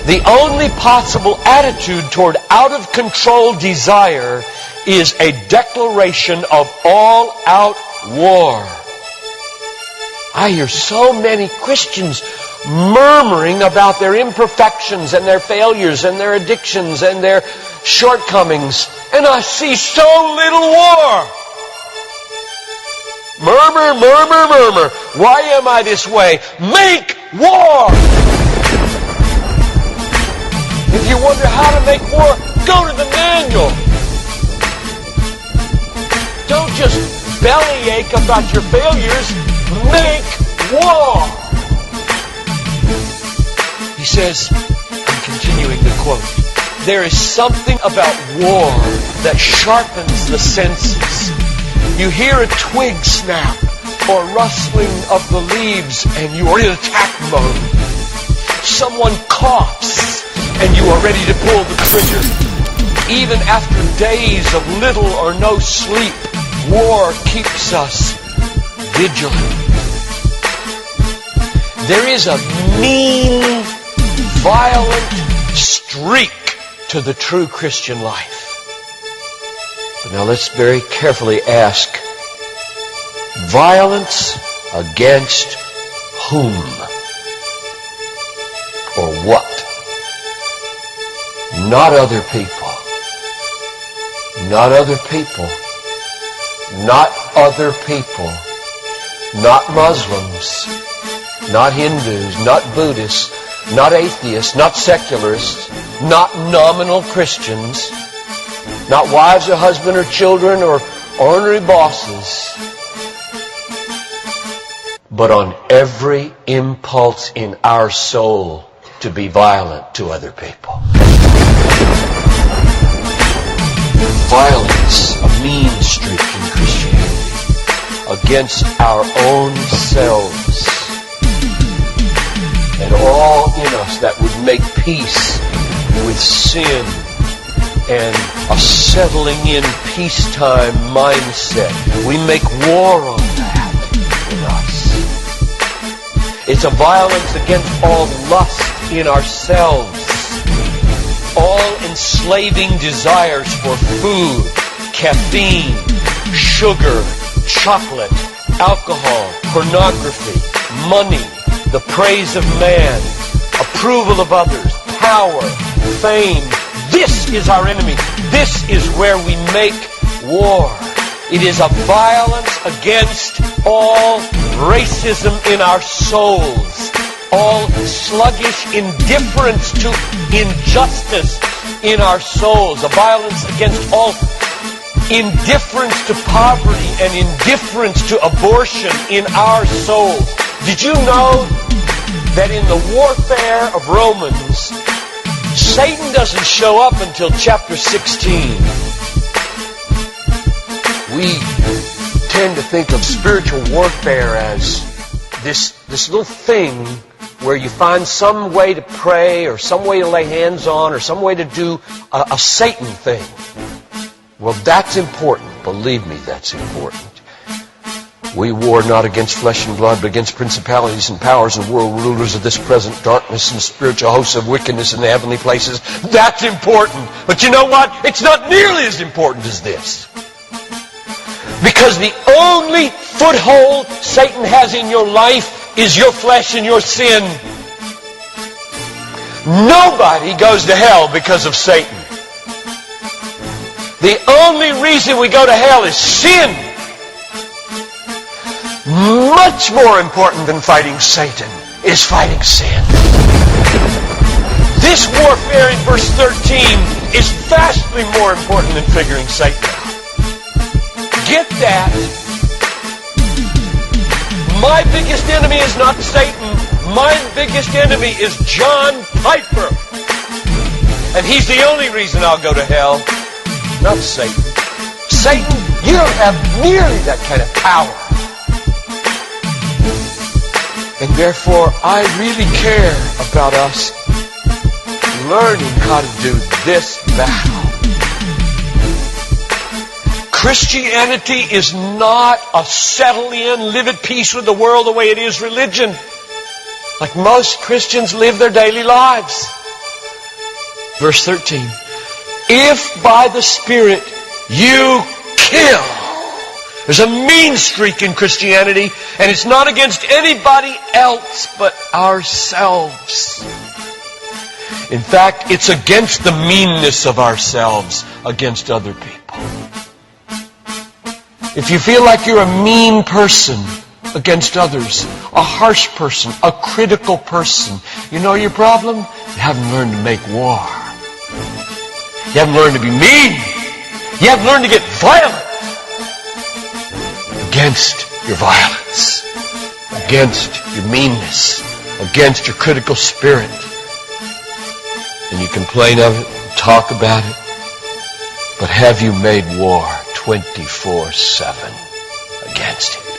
The only possible attitude toward out-of-control desire is a declaration of all-out war. I hear so many Christians murmuring about their imperfections and their failures and their addictions and their shortcomings, and I see so little war. Murmur, murmur, murmur. Why am I this way? Make war! If you wonder how to make war, go to the manual. Don't just bellyache about your failures. Make war! He says, I'm continuing the quote, there is something about war that sharpens the senses. You hear a twig snap or rustling of the leaves and you are in attack mode. Someone coughs and you are ready to pull the trigger. Even after days of little or no sleep, war keeps us vigilant. There is a mean, violent streak to the true Christian life. But now let's very carefully ask, violence against whom? Or what? Not other people. Not other people. Not other people. Not Muslims. Not Hindus. Not Buddhists. Not atheists. Not secularists. Not nominal Christians. Not wives or husband or children or ornery bosses. But on every impulse in our soul to be violent to other people. Violence, a mean streak in Christianity, against our own selves. And all in us that would make peace with sin and a settling in peacetime mindset. We make war on that in us. It's a violence against all lust in ourselves. All enslaving desires for food, caffeine, sugar, chocolate, alcohol, pornography, money, the praise of man, approval of others, power, fame. This is our enemy. This is where we make war. It is a violence against all racism in our souls, all sluggish indifference to injustice in our souls, a violence against all indifference to poverty and indifference to abortion in our souls. Did you know that in the warfare of Romans, Satan doesn't show up until chapter 16? We tend to think of spiritual warfare as this little thing where you find some way to pray or some way to lay hands on or some way to do a Satan thing. Well, that's important. Believe me, that's important. We war not against flesh and blood, but against principalities and powers and world rulers of this present darkness and spiritual hosts of wickedness in the heavenly places. That's important. But you know what? It's not nearly as important as this. Because the only foothold Satan has in your life is your flesh and your sin. Nobody goes to hell because of Satan. The only reason we go to hell is sin. Much more important than fighting Satan is fighting sin. This warfare in verse 13 is vastly more important than figuring Satan out. Get that. My biggest enemy is not Satan. My biggest enemy is John Piper. And he's the only reason I'll go to hell, not Satan. Satan, you don't have nearly that kind of power. And therefore, I really care about us learning how to do this battle. Christianity is not a settle in, live at peace with the world the way it is religion. Like most Christians live their daily lives. Verse 13. If by the Spirit you kill. There's a mean streak in Christianity, and it's not against anybody else but ourselves. In fact, it's against the meanness of ourselves against other people. If you feel like you're a mean person against others, a harsh person, a critical person, you know your problem? You haven't learned to make war. You haven't learned to be mean. You haven't learned to get violent against your violence, against your meanness, against your critical spirit. And you complain of it, talk about it, but have you made war 24/7 against it?